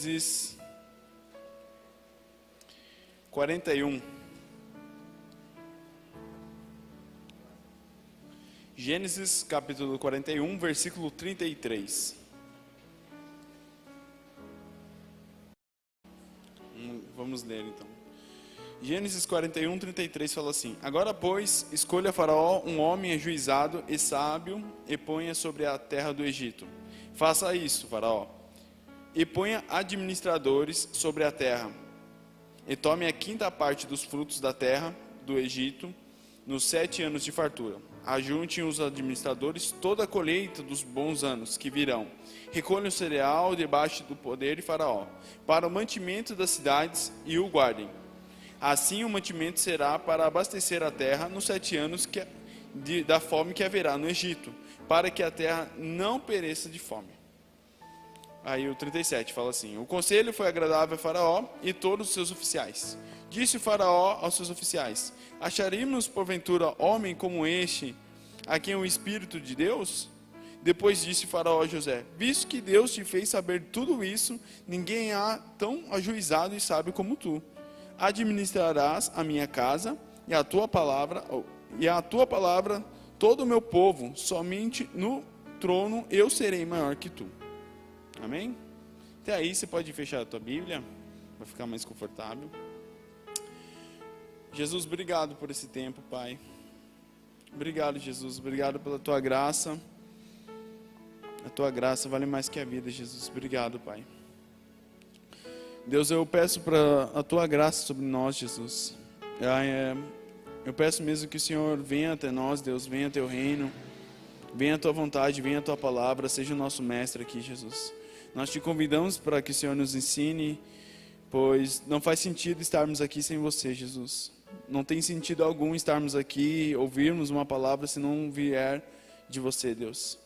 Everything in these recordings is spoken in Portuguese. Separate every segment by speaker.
Speaker 1: Gênesis 41. Gênesis capítulo 41, versículo 33. Vamos ler então. Gênesis 41, 33 fala assim: Agora, pois, escolha Faraó um homem ajuizado e sábio e ponha sobre a terra do Egito. Faça isso, Faraó, e ponha administradores sobre a terra. E tome a quinta parte dos frutos da terra do Egito nos 7 anos de fartura. Ajuntem os administradores toda a colheita dos bons anos que virão. Recolham o cereal debaixo do poder de Faraó, para o mantimento das cidades, e o guardem. Assim o mantimento será para abastecer a terra nos 7 anos da fome que haverá no Egito, para que a terra não pereça de fome. Aí o 37 fala assim: O conselho foi agradável a Faraó e todos os seus oficiais. Disse o Faraó aos seus oficiais: Acharíamos porventura homem como este, a quem o Espírito de Deus? Depois disse Faraó a José: Visto que Deus te fez saber tudo isso, ninguém há tão ajuizado e sábio como tu. Administrarás a minha casa e a tua palavra todo o meu povo, somente no trono eu serei maior que tu. Amém? Até aí você pode fechar a tua Bíblia, vai ficar mais confortável. Jesus, obrigado por esse tempo, Pai. Obrigado, Jesus, obrigado pela tua graça. A tua graça vale mais que a vida, Jesus. Obrigado, Pai. Deus, eu peço para a tua graça sobre nós, Jesus. Eu peço mesmo que o Senhor venha até nós, Deus, venha ao teu reino, venha a tua vontade, venha a tua palavra, seja o nosso mestre aqui, Jesus. Nós te convidamos para que o Senhor nos ensine, pois não faz sentido estarmos aqui sem você, Jesus. Não tem sentido algum estarmos aqui, ouvirmos uma palavra, se não vier de você, Deus.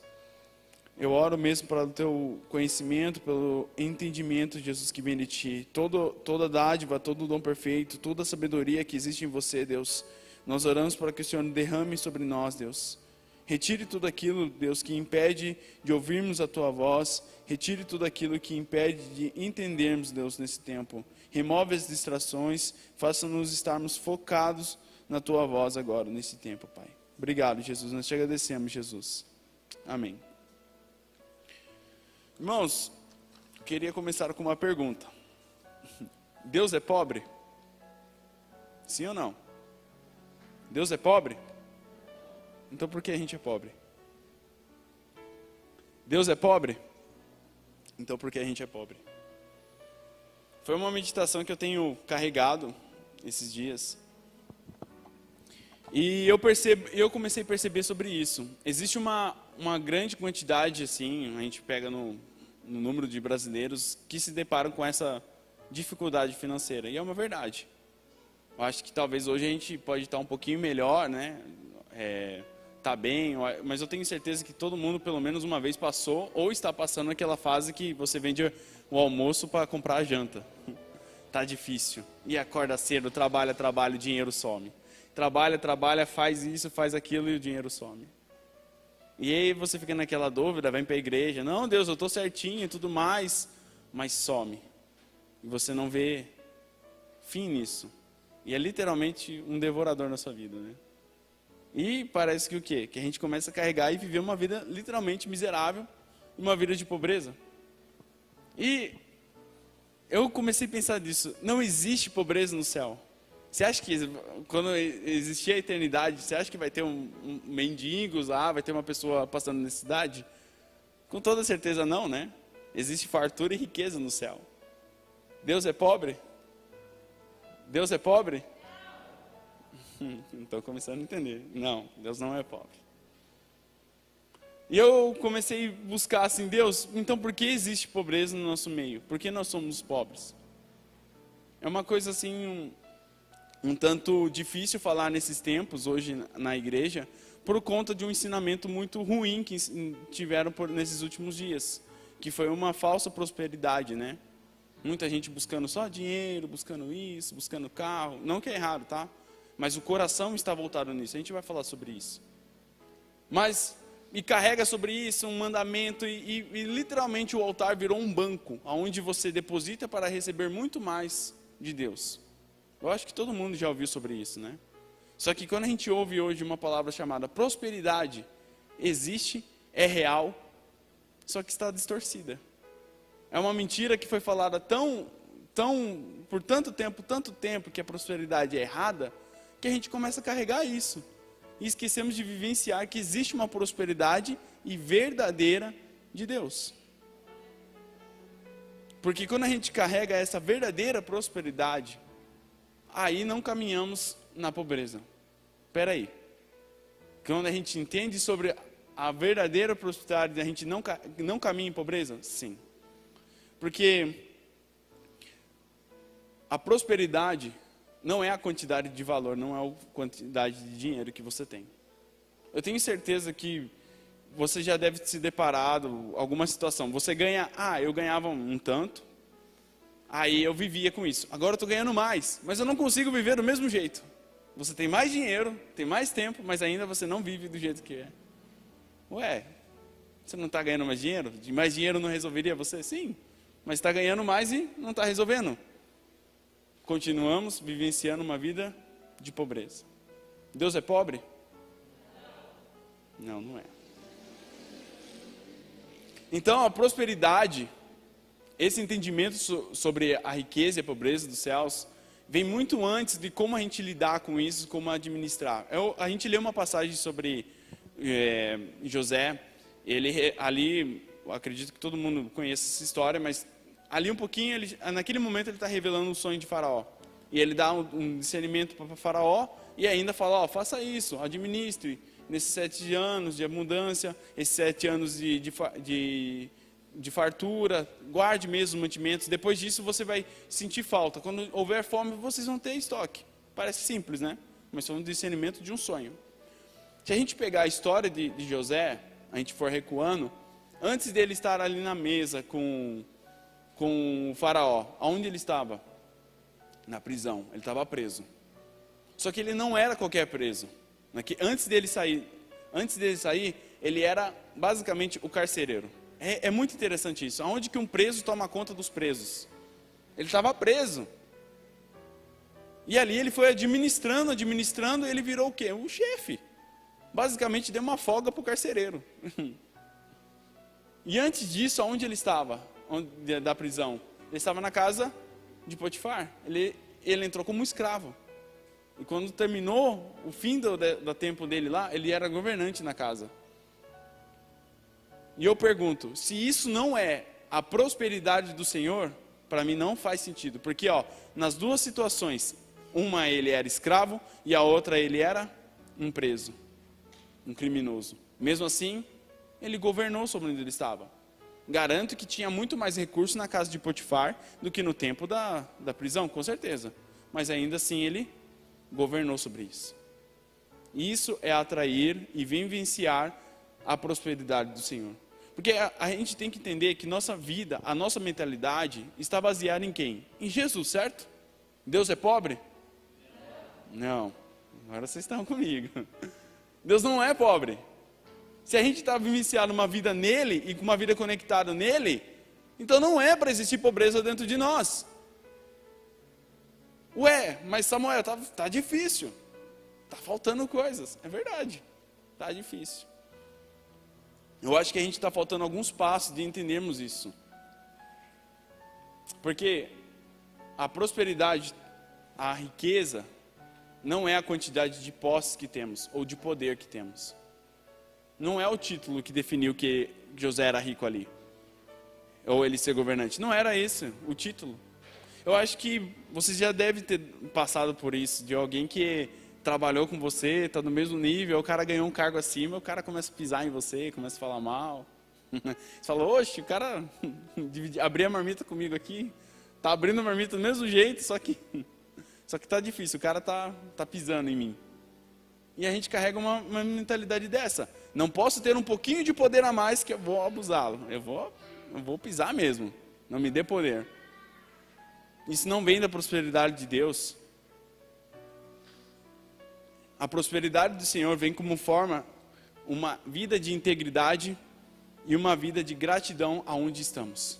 Speaker 1: Eu oro mesmo para o teu conhecimento, pelo entendimento, Jesus, que vem de ti. Toda dádiva, todo dom perfeito, toda sabedoria que existe em você, Deus. Nós oramos para que o Senhor derrame sobre nós, Deus. Retire tudo aquilo, Deus, que impede de ouvirmos a tua voz. Retire tudo aquilo que impede de entendermos, Deus, nesse tempo. Remove as distrações, faça-nos estarmos focados na tua voz agora, nesse tempo, Pai. Obrigado, Jesus. Nós te agradecemos, Jesus. Amém. Irmãos, queria começar com uma pergunta. Deus é pobre? Sim ou não? Deus é pobre? Então por que a gente é pobre? Deus é pobre? Então por que a gente é pobre? Foi uma meditação que eu tenho carregado esses dias. E eu comecei a perceber sobre isso. Existe uma grande quantidade, assim, a gente pega no número de brasileiros que se deparam com essa dificuldade financeira. E é uma verdade. Eu acho que talvez hoje a gente pode estar um pouquinho melhor, né? Tá bem, mas eu tenho certeza que todo mundo pelo menos uma vez passou ou está passando aquela fase que você vende o almoço para comprar a janta. Tá difícil. E acorda cedo, trabalha, o dinheiro some. Trabalha, faz isso, faz aquilo e o dinheiro some. E aí você fica naquela dúvida, vem para a igreja, não, Deus, eu estou certinho e tudo mais, mas some. E você não vê fim nisso. E é literalmente um devorador na sua vida, né? E parece que o quê? Que a gente começa a carregar e viver uma vida literalmente miserável, uma vida de pobreza. E eu comecei a pensar nisso, não existe pobreza no céu. Você acha que quando existir a eternidade, você acha que vai ter um mendigos lá, vai ter uma pessoa passando necessidade? Com toda certeza não, né? Existe fartura e riqueza no céu. Deus é pobre? Deus é pobre? Estou começando a entender. Não, Deus não é pobre. E eu comecei a buscar assim, Deus, então por que existe pobreza no nosso meio? Por que nós somos pobres? É uma coisa assim, um tanto difícil falar nesses tempos, hoje na igreja, por conta de um ensinamento muito ruim que tiveram nesses últimos dias, que foi uma falsa prosperidade, né? Muita gente buscando só dinheiro, buscando isso, buscando carro, não que é errado, tá? Mas o coração está voltado nisso, a gente vai falar sobre isso. Mas e carrega sobre isso um mandamento e literalmente o altar virou um banco, onde você deposita para receber muito mais de Deus. Eu acho que todo mundo já ouviu sobre isso, né? Só que quando a gente ouve hoje uma palavra chamada prosperidade, existe, é real, só que está distorcida. É uma mentira que foi falada por tanto tempo que a prosperidade é errada, que a gente começa a carregar isso. E esquecemos de vivenciar que existe uma prosperidade e verdadeira de Deus. Porque quando a gente carrega essa verdadeira prosperidade, aí não caminhamos na pobreza. Espera aí. Quando a gente entende sobre a verdadeira prosperidade, a gente não caminha em pobreza? Sim. Porque a prosperidade não é a quantidade de valor, não é a quantidade de dinheiro que você tem. Eu tenho certeza que você já deve ter se deparado alguma situação. Você ganha, eu ganhava um tanto, aí eu vivia com isso. Agora eu estou ganhando mais, mas eu não consigo viver do mesmo jeito. Você tem mais dinheiro, tem mais tempo, mas ainda você não vive do jeito que é. Ué, você não está ganhando mais dinheiro? De mais dinheiro não resolveria você? Sim, mas está ganhando mais e não está resolvendo. Continuamos vivenciando uma vida de pobreza. Deus é pobre? Não, não é. Então a prosperidade, esse entendimento sobre a riqueza e a pobreza dos céus, vem muito antes de como a gente lidar com isso, como administrar. A gente lê uma passagem sobre José, ali, eu acredito que todo mundo conhece essa história, mas ali um pouquinho, naquele momento ele está revelando o sonho de Faraó. E ele dá um discernimento para Faraó e ainda fala, faça isso, administre nesses 7 anos de abundância, esses 7 anos de fartura, guarde mesmo os mantimentos. Depois disso você vai sentir falta. Quando houver fome, vocês vão ter estoque. Parece simples, né? Mas foi um discernimento de um sonho. Se a gente pegar a história de José, a gente for recuando, antes dele estar ali na mesa com o Faraó, aonde ele estava? Na prisão, ele estava preso. Só que ele não era qualquer preso. Antes dele sair, ele era basicamente o carcereiro. É muito interessante isso. Aonde que um preso toma conta dos presos? Ele estava preso. E ali ele foi administrando, e ele virou o quê? O chefe. Basicamente deu uma folga para o carcereiro. E antes disso, aonde ele estava? Da prisão? Ele estava na casa de Potifar. Ele entrou como escravo. E quando terminou o fim do tempo dele lá, ele era governante na casa. E eu pergunto, se isso não é a prosperidade do Senhor, para mim não faz sentido. Porque nas duas situações, uma ele era escravo e a outra ele era um preso, um criminoso. Mesmo assim, ele governou sobre onde ele estava. Garanto que tinha muito mais recursos na casa de Potifar do que no tempo da prisão, com certeza. Mas ainda assim ele governou sobre isso. Isso é atrair e vivenciar a prosperidade do Senhor. Porque a gente tem que entender que nossa vida, a nossa mentalidade está baseada em quem? Em Jesus, certo? Deus é pobre? Não. Agora vocês estão comigo. Deus não é pobre. Se a gente está vivenciando uma vida nele e com uma vida conectada nele, então não é para existir pobreza dentro de nós. Ué, mas Samuel, tá difícil. Tá faltando coisas. É verdade. Tá difícil. Eu acho que a gente está faltando alguns passos de entendermos isso. Porque a prosperidade, a riqueza, não é a quantidade de posses que temos ou de poder que temos. Não é o título que definiu que José era rico ali, ou ele ser governante. Não era esse o título. Eu acho que você já deve ter passado por isso, de alguém que trabalhou com você, está no mesmo nível, o cara ganhou um cargo acima, o cara começa a pisar em você, começa a falar mal. Você fala, oxe, o cara abriu a marmita comigo aqui, está abrindo a marmita do mesmo jeito, só que está difícil, o cara está pisando em mim. E a gente carrega uma mentalidade dessa. Não posso ter um pouquinho de poder a mais que eu vou abusá-lo. Eu vou pisar mesmo. Não me dê poder. Isso não vem da prosperidade de Deus. A prosperidade do Senhor vem como forma uma vida de integridade e uma vida de gratidão aonde estamos.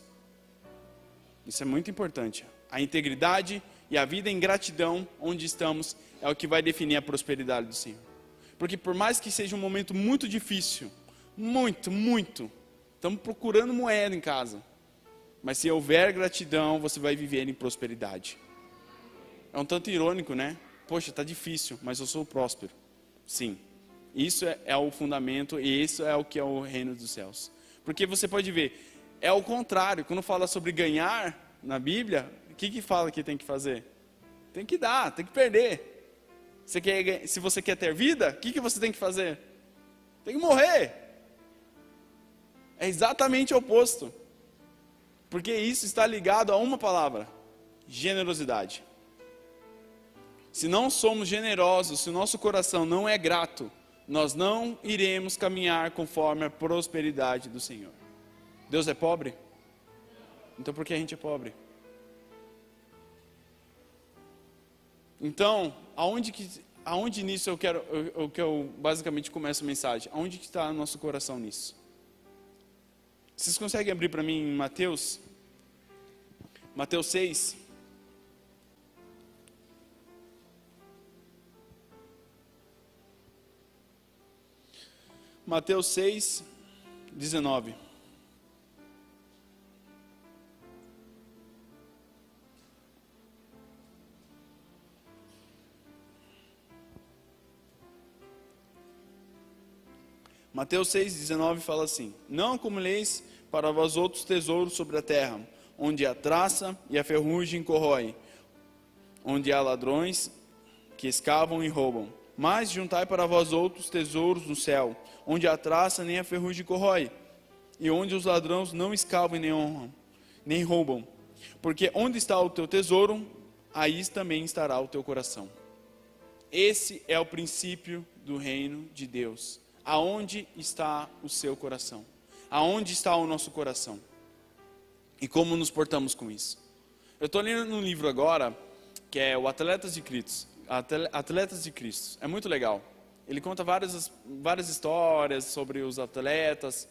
Speaker 1: Isso é muito importante. A integridade e a vida em gratidão onde estamos é o que vai definir a prosperidade do Senhor. Porque por mais que seja um momento muito difícil, muito, estamos procurando moeda em casa. Mas se houver gratidão, você vai viver em prosperidade. É um tanto irônico, né? Poxa, está difícil, mas eu sou próspero. Sim, isso é o fundamento e isso é o que é o reino dos céus. Porque você pode ver, é o contrário. Quando fala sobre ganhar na Bíblia, o que fala que tem que fazer? Tem que dar, tem que perder. Se você quer ter vida, o que você tem que fazer? Tem que morrer. É exatamente o oposto. Porque isso está ligado a uma palavra: generosidade. Se não somos generosos, se o nosso coração não é grato, nós não iremos caminhar conforme a prosperidade do Senhor. Deus é pobre? Então por que a gente é pobre? Então, aonde nisso eu basicamente começo a mensagem? Aonde que está o nosso coração nisso? Vocês conseguem abrir para mim em Mateus 6? Mateus 6, 19. Mateus 6, 19 fala assim: não acumuleis para vós outros tesouros sobre a terra, onde a traça e a ferrugem corrói, onde há ladrões que escavam e roubam. Mas juntai para vós outros tesouros no céu, onde a traça nem a ferrugem corrói, e onde os ladrões não escavam e nem roubam. Porque onde está o teu tesouro, aí também estará o teu coração. Esse é o princípio do reino de Deus. Aonde está o seu coração? Aonde está o nosso coração? E como nos portamos com isso? Eu estou lendo um livro agora, que é o Atletas de Cristo. É muito legal. Ele conta várias histórias sobre os atletas.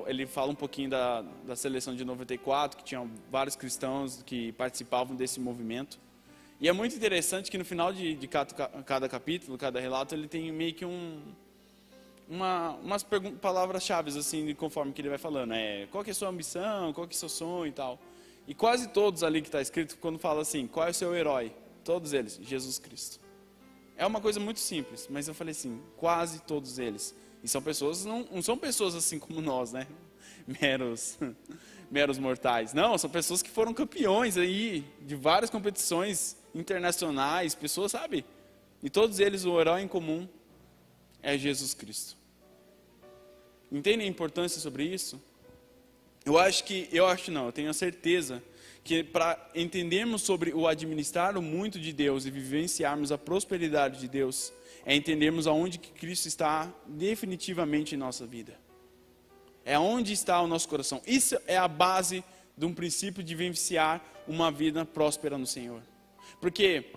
Speaker 1: Ele fala um pouquinho da seleção de 94, que tinham vários cristãos que participavam desse movimento. E é muito interessante que no final de cada capítulo, cada relato, ele tem meio que umas palavras-chave, assim, conforme que ele vai falando. Qual que é a sua ambição, qual que é o seu sonho e tal. E quase todos ali que está escrito, quando fala assim, qual é o seu herói? Todos eles, Jesus Cristo. É uma coisa muito simples, mas eu falei assim, quase todos eles. E são pessoas, não são pessoas assim como nós, né? Meros mortais. Não, são pessoas que foram campeões aí de várias competições internacionais, pessoas, sabe? E todos eles, o herói em comum é Jesus Cristo. Entendem a importância sobre isso? Eu tenho a certeza que para entendermos sobre o administrar o muito de Deus e vivenciarmos a prosperidade de Deus, é entendermos aonde que Cristo está definitivamente em nossa vida. É onde está o nosso coração. Isso é a base de um princípio de vivenciar uma vida próspera no Senhor. Porque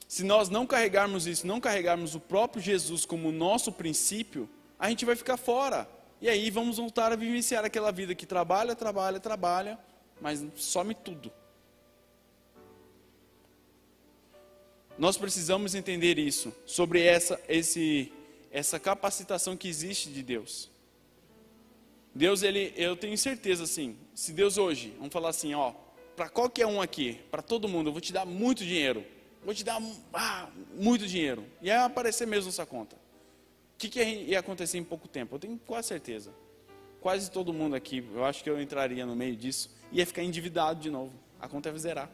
Speaker 1: se nós não carregarmos isso, não carregarmos o próprio Jesus como nosso princípio, a gente vai ficar fora. E aí vamos voltar a vivenciar aquela vida que trabalha, mas some tudo. Nós precisamos entender isso, sobre essa capacitação que existe de Deus. Deus, eu tenho certeza assim, se Deus hoje, vamos falar assim, para qualquer um aqui, para todo mundo, eu vou te dar muito dinheiro. Vou te dar muito dinheiro. E ia aparecer mesmo essa conta. O que ia acontecer em pouco tempo? Eu tenho quase certeza. Quase todo mundo aqui, eu acho que eu entraria no meio disso, ia ficar endividado de novo. A conta ia zerar.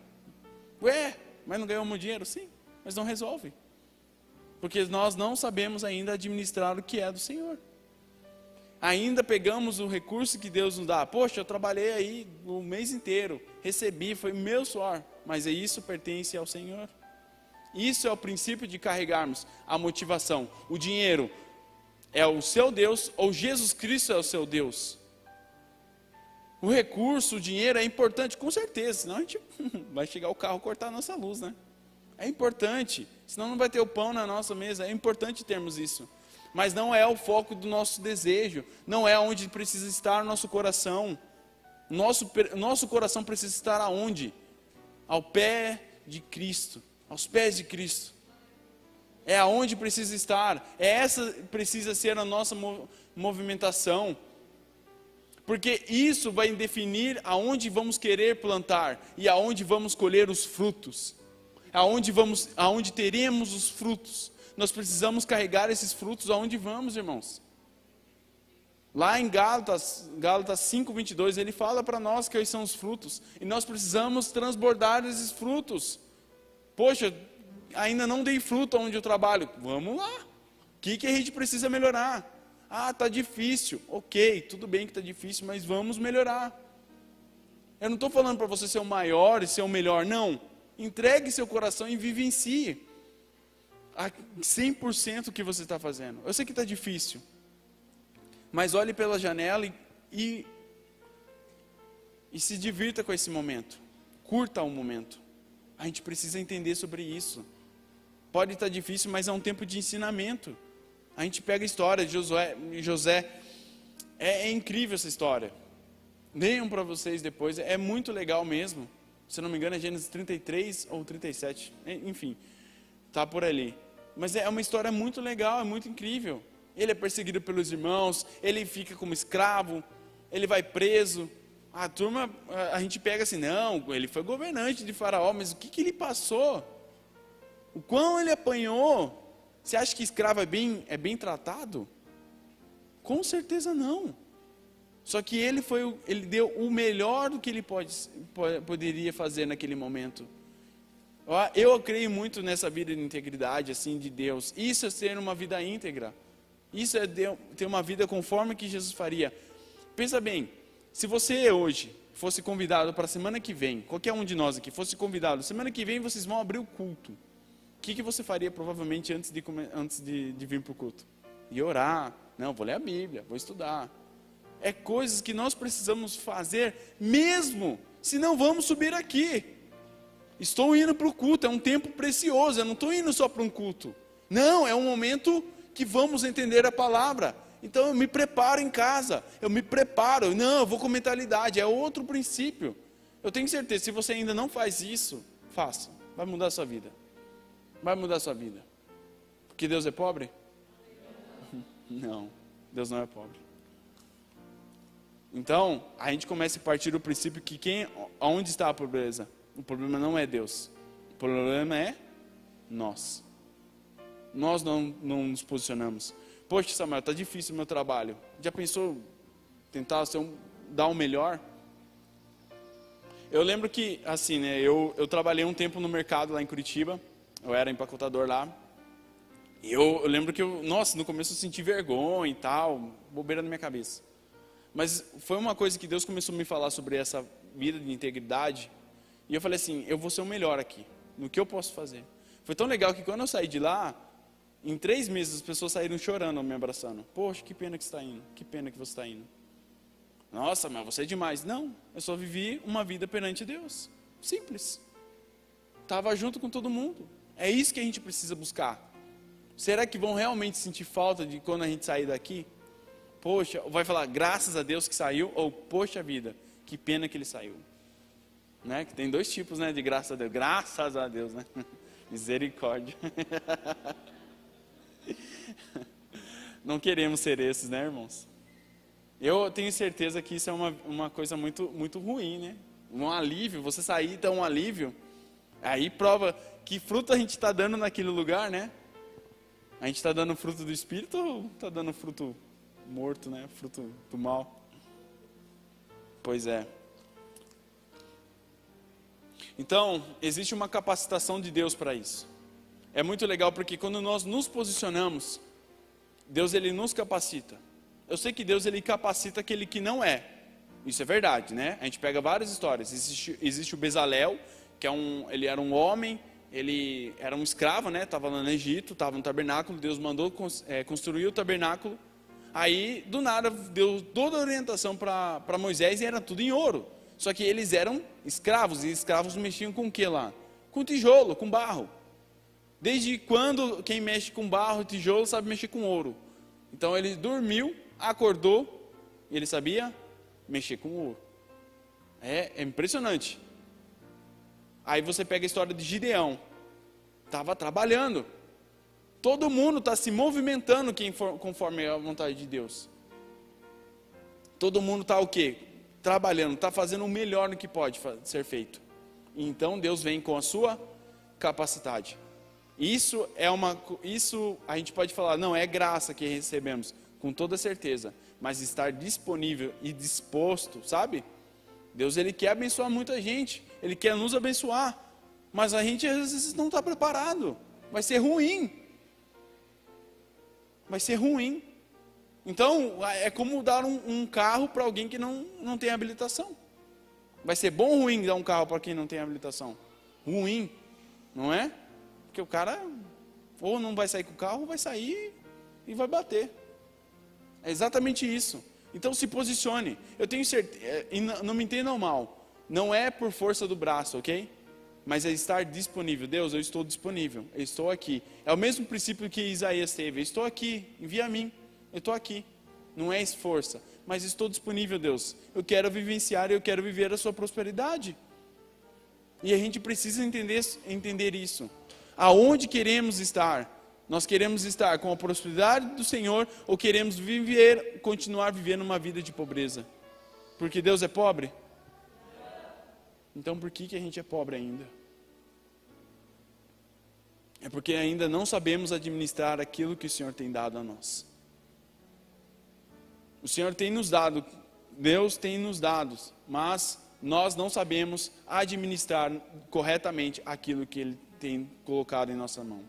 Speaker 1: Ué, mas não ganhou muito dinheiro? Sim, mas não resolve. Porque nós não sabemos ainda administrar o que é do Senhor. Ainda pegamos o recurso que Deus nos dá. Poxa, eu trabalhei aí o mês inteiro, recebi, foi meu suor. Mas isso pertence ao Senhor. Isso é o princípio de carregarmos a motivação. O dinheiro é o seu Deus ou Jesus Cristo é o seu Deus? O recurso, o dinheiro é importante, com certeza, senão a gente vai chegar o carro cortar a nossa luz, né? É importante, senão não vai ter o pão na nossa mesa, é importante termos isso. mas não é o foco do nosso desejo, não é onde precisa estar o nosso coração. Nosso coração precisa estar aonde? Ao pé de Cristo, aos pés de Cristo. É aonde precisa estar, essa precisa ser a nossa movimentação. Porque isso vai definir aonde vamos querer plantar e aonde vamos colher os frutos. Aonde teremos os frutos. Nós precisamos carregar esses frutos aonde vamos, irmãos. Lá em Gálatas 5:22, ele fala para nós quais são os frutos. E nós precisamos transbordar esses frutos. Poxa, ainda não dei fruto onde eu trabalho. Vamos lá. O que a gente precisa melhorar? Ah, está difícil. Ok, tudo bem que está difícil, mas vamos melhorar. Eu não estou falando para você ser o maior e ser o melhor, não. Entregue seu coração e vivencie a 100% o que você está fazendo. Eu sei que está difícil, mas olhe pela janela e se divirta com esse momento. Curta o momento. A gente precisa entender sobre isso. Pode estar difícil, mas é um tempo de ensinamento. A gente pega a história de José. É incrível essa história. Leiam para vocês depois. É muito legal mesmo. Se não me engano é Gênesis 33 ou 37. Enfim, está por ali. Mas é uma história muito legal, é muito incrível. Ele é perseguido pelos irmãos, ele fica como escravo, ele vai preso. A gente pega assim, não, ele foi governante de Faraó, mas o que ele passou? O quão ele apanhou? Você acha que escravo é bem tratado? Com certeza não. Só que ele deu o melhor do que ele poderia fazer naquele momento. Eu creio muito nessa vida de integridade assim de Deus. Isso é ser uma vida íntegra. Isso é ter uma vida conforme que Jesus faria. Pensa bem, se você hoje fosse convidado para a semana que vem, qualquer um de nós aqui fosse convidado, semana que vem vocês vão abrir o culto. O que você faria provavelmente antes de vir para o culto? E orar. Não, vou ler a Bíblia, vou estudar. É coisas que nós precisamos fazer mesmo se não vamos subir aqui. Estou indo para o culto, é um tempo precioso, eu não estou indo só para um culto. Não, é um momento que vamos entender a palavra. Então eu me preparo em casa, eu me preparo. Não, eu vou com mentalidade, é outro princípio. Eu tenho certeza, se você ainda não faz isso, faça, vai mudar a sua vida. Vai mudar a sua vida. Porque Deus é pobre? Não, Deus não é pobre. Então, a gente começa a partir do princípio que aonde está a pobreza? O problema não é Deus. O problema é nós. Nós não nos posicionamos. Poxa, Samuel, está difícil o meu trabalho. Já pensou tentar dar o melhor? Eu lembro que, assim, né, eu trabalhei um tempo no mercado lá em Curitiba. Eu era empacotador lá. E eu lembro que no começo eu senti vergonha e tal, bobeira na minha cabeça. Mas foi uma coisa que Deus começou a me falar sobre essa vida de integridade. E eu falei assim, eu vou ser o melhor aqui, no que eu posso fazer. Foi tão legal que quando eu saí de lá, em 3 meses as pessoas saíram chorando, me abraçando. Poxa, que pena que você está indo, que pena que você está indo. Nossa, mas você é demais. Não, eu só vivi uma vida perante Deus. Simples. Estava junto com todo mundo. É isso que a gente precisa buscar. Será que vão realmente sentir falta de quando a gente sair daqui? Poxa, vai falar, graças a Deus que saiu, ou poxa vida, que pena que ele saiu. Né? Que tem 2 tipos, né, de graças a Deus, né? Misericórdia. Não queremos ser esses, né, irmãos? Eu tenho certeza que isso é uma coisa muito, muito ruim, né? Um alívio, você sair dá um alívio, aí prova que fruto a gente está dando naquele lugar, né? A gente está dando fruto do Espírito ou está dando fruto morto, né? Fruto do mal? Pois é. Então, existe uma capacitação de Deus para isso. É muito legal porque quando nós nos posicionamos, Deus ele nos capacita. Eu sei que Deus ele capacita aquele que não é. Isso é verdade, né? A gente pega várias histórias. Existe o Bezalel, que ele era um homem, ele era um escravo, né? Estava lá no Egito, estava no tabernáculo. Deus mandou construir o tabernáculo. Aí, do nada, deu toda a orientação para Moisés e era tudo em ouro. Só que eles eram escravos, e escravos mexiam com o que lá? Com tijolo, com barro. Desde quando quem mexe com barro e tijolo sabe mexer com ouro? Então ele dormiu, acordou, e ele sabia mexer com o ouro. É impressionante. Aí você pega a história de Gideão. Estava trabalhando. Todo mundo está se movimentando conforme a vontade de Deus. Todo mundo está o quê? Trabalhando, está fazendo o melhor no que pode ser feito. Então Deus vem com a sua capacidade. Isso a gente pode falar, não, é graça que recebemos, com toda certeza. Mas estar disponível e disposto, sabe? Deus, Ele quer abençoar muita gente. Ele quer nos abençoar. Mas a gente às vezes não está preparado. Vai ser ruim. Vai ser ruim. Então, é como dar um carro para alguém que não tem habilitação. Vai ser bom ou ruim dar um carro para quem não tem habilitação? Ruim, não é? Porque o cara ou não vai sair com o carro, ou vai sair e vai bater. É exatamente isso. Então se posicione. Eu tenho certeza, e não me entendam mal, não é por força do braço, ok? Mas é estar disponível. Deus, eu estou disponível, eu estou aqui. É o mesmo princípio que Isaías teve. Eu estou aqui, envia a mim, eu estou aqui. Não é força, mas estou disponível, Deus. Eu quero vivenciar, eu quero viver a sua prosperidade. E a gente precisa entender isso. Aonde queremos estar? Nós queremos estar com a prosperidade do Senhor ou queremos continuar vivendo uma vida de pobreza? Porque Deus é pobre? Então por que a gente é pobre ainda? É porque ainda não sabemos administrar aquilo que o Senhor tem dado a nós. O Senhor tem nos dado, Deus tem nos dado, mas nós não sabemos administrar corretamente aquilo que Ele tem colocado em nossa mão.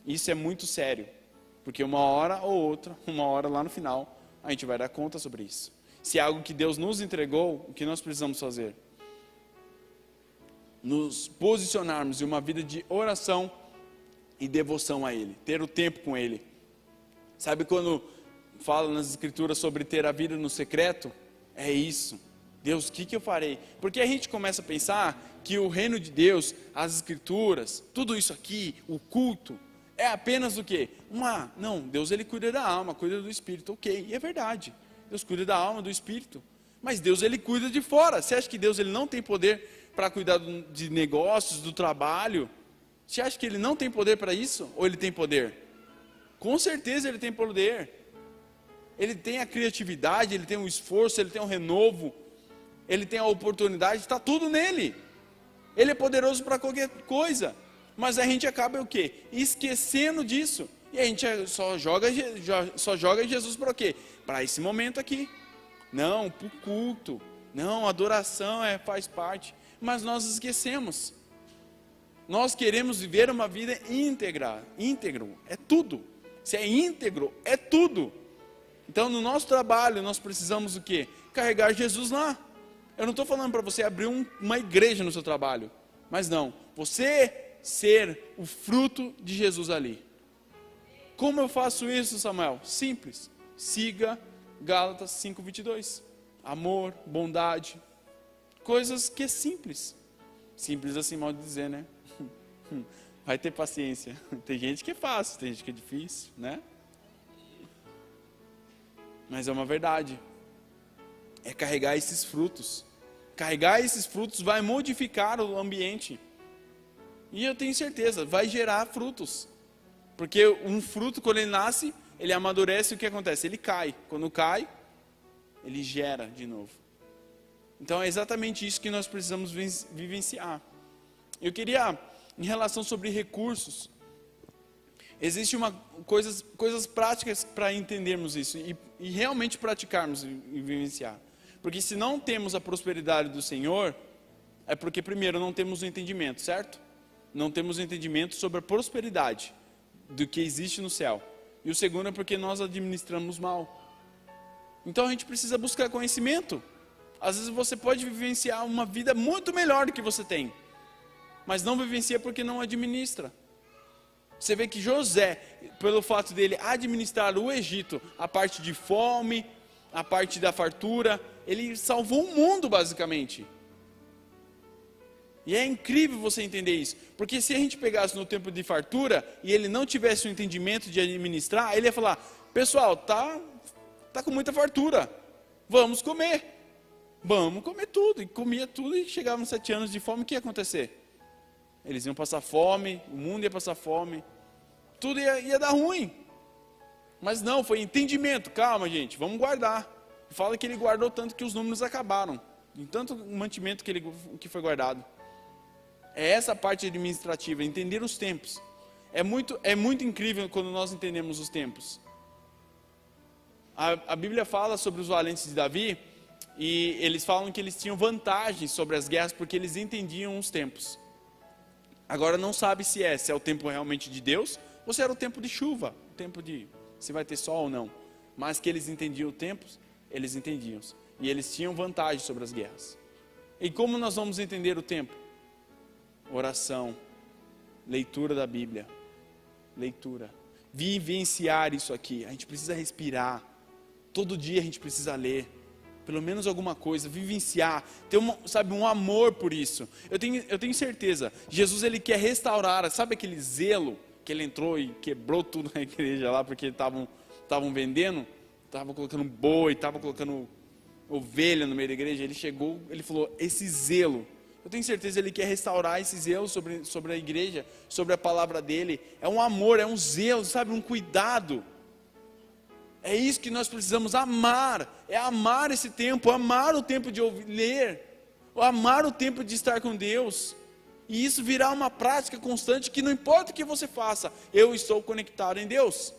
Speaker 1: Isso é muito sério, porque uma hora ou outra, uma hora lá no final, a gente vai dar conta sobre isso. Se é algo que Deus nos entregou, o que nós precisamos fazer? Nos posicionarmos em uma vida de oração e devoção a Ele, ter o tempo com Ele. Sabe quando fala nas Escrituras sobre ter a vida no secreto? É isso. Deus, o que eu farei? Porque a gente começa a pensar que o reino de Deus, as Escrituras, tudo isso aqui, o culto, é apenas o quê? Não, Deus Ele cuida da alma, cuida do espírito, ok, e é verdade. Deus cuida da alma, do espírito. Mas Deus Ele cuida de fora. Você acha que Deus Ele não tem poder para cuidar de negócios, do trabalho? Você acha que Ele não tem poder para isso? Ou Ele tem poder? Com certeza Ele tem poder. Ele tem a criatividade, Ele tem o esforço, Ele tem o renovo, Ele tem a oportunidade, está tudo nele. Ele é poderoso para qualquer coisa. Mas a gente acaba o quê? Esquecendo disso. E a gente só joga Jesus para o quê? Para esse momento aqui. Não, para o culto. Não, a adoração faz parte. Mas nós esquecemos. Nós queremos viver uma vida íntegra. Íntegro é tudo. Se é íntegro, é tudo. Então no nosso trabalho nós precisamos o quê? Carregar Jesus lá. Eu não estou falando para você abrir uma igreja no seu trabalho. Mas não, você ser o fruto de Jesus ali. Como eu faço isso, Samuel? Simples. Siga Gálatas 5:22. Amor, bondade. Coisas que é simples. Simples assim, mal de dizer, né? Vai ter paciência. Tem gente que é fácil, tem gente que é difícil, né? Mas é uma verdade. É carregar esses frutos. Carregar esses frutos vai modificar o ambiente. E eu tenho certeza, vai gerar frutos. Porque um fruto, quando ele nasce, ele amadurece, e o que acontece? Ele cai. Quando cai, ele gera de novo. Então é exatamente isso que nós precisamos vivenciar. Eu queria, em relação sobre recursos, existe coisas práticas para entendermos isso e realmente praticarmos e vivenciar. Porque se não temos a prosperidade do Senhor, é porque primeiro não temos o entendimento, certo? Não temos o entendimento sobre a prosperidade do que existe no céu. E o segundo é porque nós administramos mal. Então a gente precisa buscar conhecimento. Às vezes você pode vivenciar uma vida muito melhor do que você tem, mas não vivencia porque não administra. Você vê que José, pelo fato dele administrar o Egito, a parte de fome, a parte da fartura, ele salvou o mundo basicamente. E é incrível você entender isso, porque se a gente pegasse no tempo de fartura e ele não tivesse o entendimento de administrar, ele ia falar: pessoal, tá com muita fartura, vamos comer tudo. E comia tudo e chegavam 7 anos de fome, o que ia acontecer? Eles iam passar fome, o mundo ia passar fome, tudo ia dar ruim. Mas não, foi entendimento. Calma, gente, vamos guardar. Fala que ele guardou tanto que os números acabaram, em tanto mantimento que foi guardado. É essa parte administrativa, entender os tempos. É muito incrível quando nós entendemos os tempos. A Bíblia fala sobre os valentes de Davi, e eles falam que eles tinham vantagens sobre as guerras porque eles entendiam os tempos. Agora não sabe se é o tempo realmente de Deus ou se era o tempo de chuva, o tempo de se vai ter sol ou não. Mas que eles entendiam o tempo, eles entendiam. E eles tinham vantagem sobre as guerras. E como nós vamos entender o tempo? Oração, leitura da Bíblia, leitura. Vivenciar isso aqui, a gente precisa respirar. Todo dia a gente precisa ler. Pelo menos alguma coisa, vivenciar, ter um amor por isso. Eu tenho certeza, Jesus ele quer restaurar, sabe aquele zelo que ele entrou e quebrou tudo na igreja lá, porque estavam vendendo, estavam colocando boi, estavam colocando ovelha no meio da igreja. Ele chegou, ele falou, esse zelo, eu tenho certeza ele quer restaurar esse zelo sobre a igreja, sobre a palavra dele. É um amor, é um zelo, sabe, um cuidado. É isso que nós precisamos amar, é amar esse tempo, amar o tempo de ler, amar o tempo de estar com Deus, e isso virá uma prática constante que não importa o que você faça, eu estou conectado em Deus,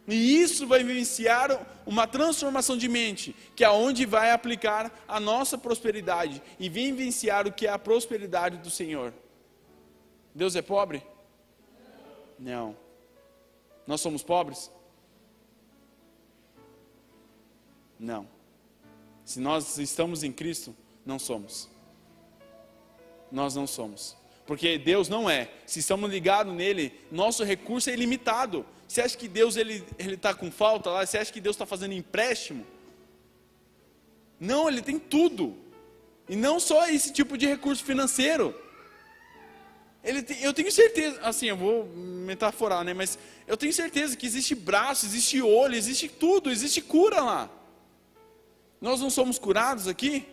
Speaker 1: e isso vai vivenciar uma transformação de mente, que é onde vai aplicar a nossa prosperidade, e vivenciar o que é a prosperidade do Senhor. Deus é pobre? Não. Nós somos pobres? Não. Se nós estamos em Cristo, não somos. Nós não somos. Porque Deus não é. Se estamos ligados nele, nosso recurso é ilimitado. Você acha que Deus ele está com falta lá? Você acha que Deus está fazendo empréstimo? Não, ele tem tudo. E não só esse tipo de recurso financeiro. Eu tenho certeza, assim, eu vou metaforar, né? Mas eu tenho certeza que existe braço, existe olho, existe tudo, existe cura lá. Nós não somos curados aqui?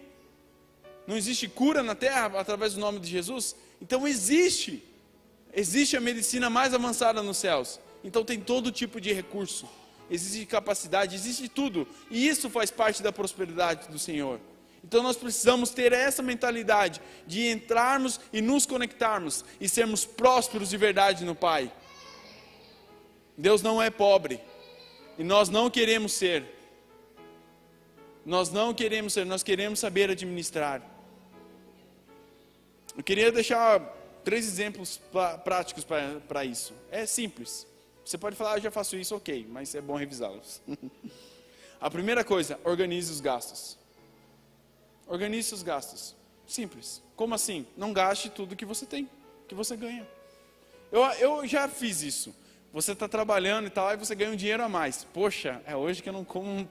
Speaker 1: Não existe cura na terra através do nome de Jesus? Então existe a medicina mais avançada nos céus. Então tem todo tipo de recurso, existe capacidade, existe tudo. E isso faz parte da prosperidade do Senhor. Então nós precisamos ter essa mentalidade de entrarmos e nos conectarmos e sermos prósperos de verdade no Pai. Deus não é pobre e nós não queremos ser. Nós não queremos ser, nós queremos saber administrar. Eu queria deixar 3 exemplos práticos para isso. É simples. Você pode falar, eu já faço isso, ok, mas é bom revisá-los. A primeira coisa, organize os gastos. Organize os gastos. Simples. Como assim? Não gaste tudo que você tem, que você ganha. Eu já fiz isso. Você está trabalhando e tal, e você ganha um dinheiro a mais. Poxa, é hoje que eu não como,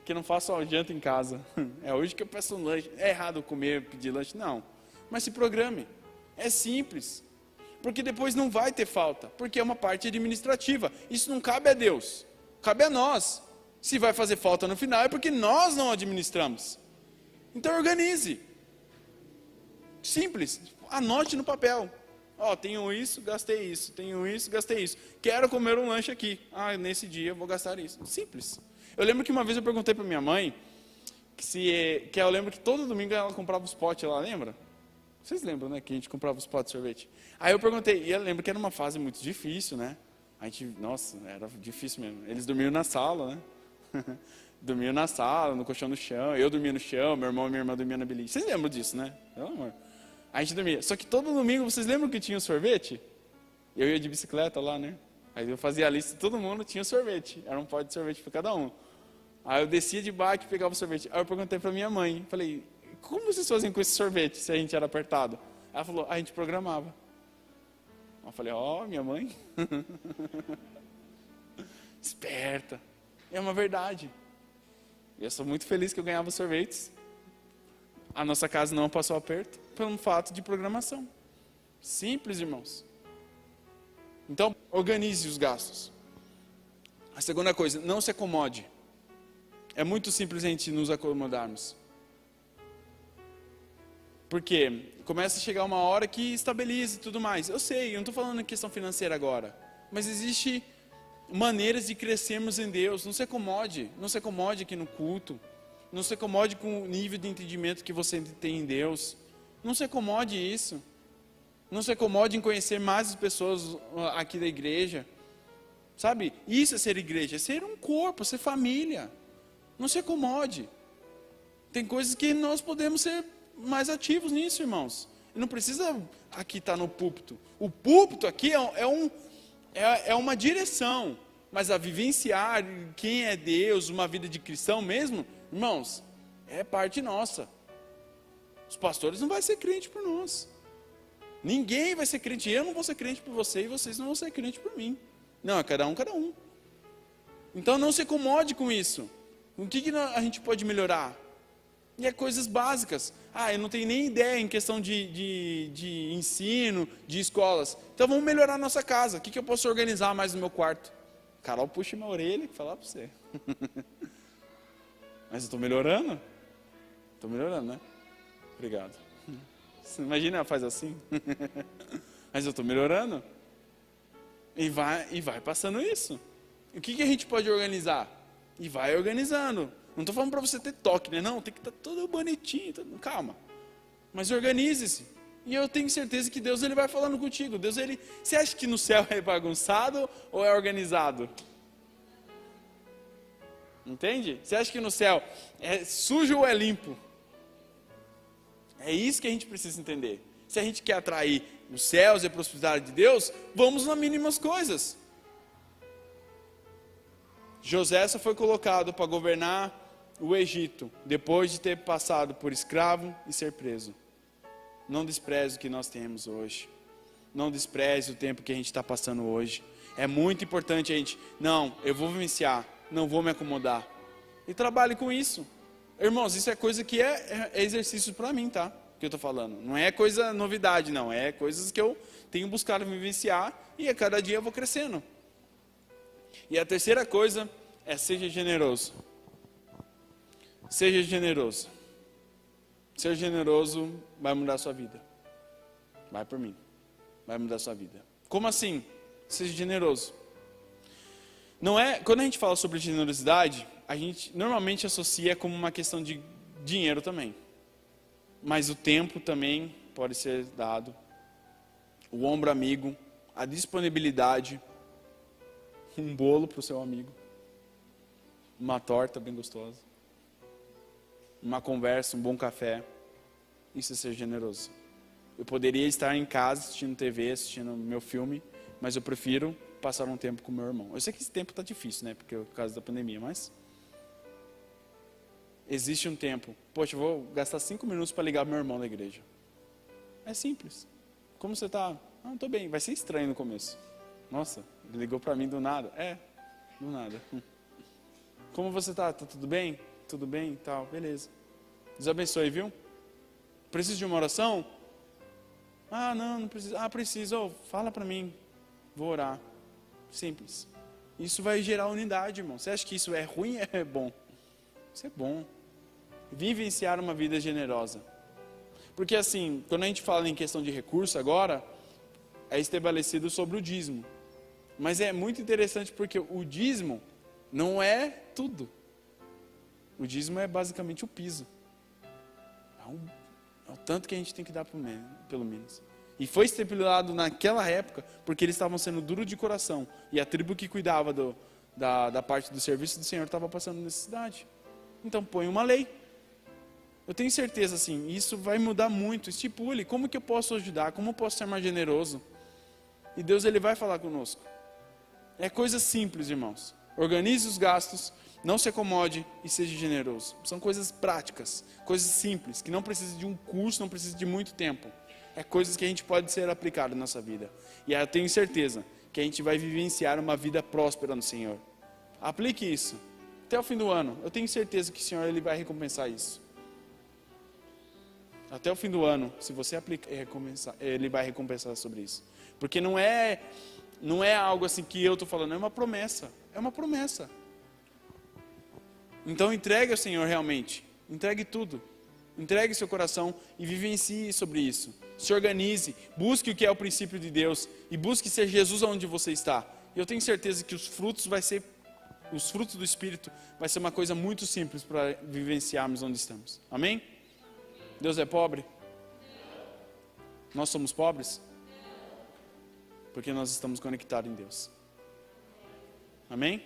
Speaker 1: que eu não faço janta em casa. É hoje que eu peço um lanche. É errado pedir lanche? Não. Mas se programe. É simples. Porque depois não vai ter falta. Porque é uma parte administrativa. Isso não cabe a Deus. Cabe a nós. Se vai fazer falta no final é porque nós não administramos. Então organize. Simples. Anote no papel. Tenho isso, gastei isso. Tenho isso, gastei isso. Quero comer um lanche aqui. Nesse dia eu vou gastar isso. Simples. Eu lembro que uma vez eu perguntei para minha mãe, que eu lembro que todo domingo ela comprava os potes lá, lembra? Vocês lembram, né, que a gente comprava os potes de sorvete? Aí eu perguntei, e eu lembro que era uma fase muito difícil, né? Nossa, era difícil mesmo. Eles dormiam na sala, né? Dormiam na sala, no colchão no chão, eu dormia no chão, meu irmão e minha irmã dormiam na beliche. Vocês lembram disso, né? Pelo amor. A gente dormia. Só que todo domingo, vocês lembram que tinha sorvete? Eu ia de bicicleta lá, né? Aí eu fazia a lista, todo mundo tinha sorvete. Era um pote de sorvete para cada um. Aí eu descia de bike e pegava o sorvete. Aí eu perguntei para minha mãe, falei, como vocês faziam com esse sorvete se a gente era apertado? Ela falou, a gente programava. Eu falei, minha mãe. Esperta. É uma verdade. Eu sou muito feliz que eu ganhava sorvetes. A nossa casa não passou aperto pelo fato de programação. Simples, irmãos. Então, organize os gastos. A segunda coisa, não se acomode. É muito simples a gente nos acomodarmos. Porque começa a chegar uma hora que estabiliza e tudo mais. Eu sei, eu não estou falando em questão financeira agora. Mas existe maneiras de crescermos em Deus. Não se acomode. Não se acomode aqui no culto. Não se acomode com o nível de entendimento que você tem em Deus. Não se acomode isso. Não se acomode em conhecer mais as pessoas aqui da igreja. Sabe? Isso é ser igreja. É ser um corpo, ser família. Não se acomode. Tem coisas que nós podemos ser mais ativos nisso, irmãos. E não precisa aqui estar no púlpito. O púlpito aqui é uma direção. Mas a vivenciar quem é Deus, uma vida de cristão mesmo, irmãos, é parte nossa. Os pastores não vão ser crente por nós. Ninguém vai ser crente. Eu não vou ser crente por você e vocês não vão ser crente por mim. Não, é cada um. Então não se acomode com isso. O que a gente pode melhorar? E é coisas básicas. Eu não tenho nem ideia em questão de ensino, de escolas. Então vamos melhorar a nossa casa. O que eu posso organizar mais no meu quarto? Carol puxa minha orelha e fala para você. Mas eu estou melhorando? Estou melhorando, né? Obrigado. Você imagina, ela faz assim. Mas eu estou melhorando. E vai passando isso. E o que a gente pode organizar? E vai organizando. Não estou falando para você ter toque, né? Não, tem que estar tudo bonitinho. Calma. Mas organize-se. E eu tenho certeza que Deus ele vai falando contigo. Você acha que no céu é bagunçado ou é organizado? Entende? Você acha que no céu é sujo ou é limpo? É isso que a gente precisa entender. Se a gente quer atrair os céus e a prosperidade de Deus, vamos nas mínimas coisas. José só foi colocado para governar o Egito, depois de ter passado por escravo e ser preso. Não despreze o que nós temos hoje. Não despreze o tempo que a gente está passando hoje. É muito importante a gente, eu vou vivenciar, não vou me acomodar. E trabalhe com isso. Irmãos, isso é coisa que é exercício para mim, tá? Que eu estou falando. Não é coisa novidade, não. É coisas que eu tenho buscado vivenciar e a cada dia eu vou crescendo. E a terceira coisa é seja generoso. Seja generoso. Ser generoso vai mudar a sua vida. Vai por mim. Vai mudar a sua vida. Como assim? Seja generoso. Não é, quando a gente fala sobre generosidade, a gente normalmente associa como uma questão de dinheiro também. Mas o tempo também pode ser dado. O ombro amigo, a disponibilidade, um bolo para o seu amigo, uma torta bem gostosa, uma conversa, um bom café. Isso é ser generoso. Eu poderia estar em casa assistindo TV, assistindo meu filme, mas eu prefiro passar um tempo com meu irmão. Eu sei que esse tempo está difícil, né? Por causa da pandemia, mas existe um tempo. Poxa, eu vou gastar 5 minutos para ligar meu irmão na igreja. É simples. Como você está? Não, estou bem. Vai ser estranho no começo. Nossa, ele ligou para mim do nada. Do nada. Como você está? Está tudo bem? Tudo bem? Tal, beleza. Deus abençoe, viu? Precisa de uma oração? Não precisa. Preciso. Fala para mim. Vou orar. Simples. Isso vai gerar unidade, irmão. Você acha que isso é ruim ou é bom? Isso é bom. Vivenciar uma vida generosa. Porque assim, quando a gente fala em questão de recurso agora, é estabelecido sobre o dízimo. Mas é muito interessante porque o dízimo não é tudo. O dízimo é basicamente o piso. É o tanto que a gente tem que dar pelo menos. E foi estipulado naquela época porque eles estavam sendo duros de coração. E a tribo que cuidava da parte do serviço do Senhor estava passando necessidade. Então põe uma lei. Eu tenho certeza, assim, isso vai mudar muito. Estipule como que eu posso ajudar, como eu posso ser mais generoso. E Deus ele vai falar conosco. É coisa simples, irmãos. Organize os gastos, não se acomode e seja generoso. São coisas práticas, coisas simples, que não precisam de um curso, não precisam de muito tempo. É coisas que a gente pode ser aplicado na nossa vida. E eu tenho certeza que a gente vai vivenciar uma vida próspera no Senhor. Aplique isso. Até o fim do ano, eu tenho certeza que o Senhor ele vai recompensar isso. Até o fim do ano, se você aplicar, ele vai recompensar sobre isso. Porque não é Não é algo assim que eu estou falando, é uma promessa. É uma promessa. Então entregue ao Senhor realmente. Entregue tudo. Entregue seu coração e vivencie sobre isso. Se organize, busque o que é o princípio de Deus e busque ser Jesus onde você está. E eu tenho certeza que os frutos do Espírito vai ser uma coisa muito simples para vivenciarmos onde estamos. Amém? Deus é pobre? Nós somos pobres? Porque nós estamos conectados em Deus. Amém?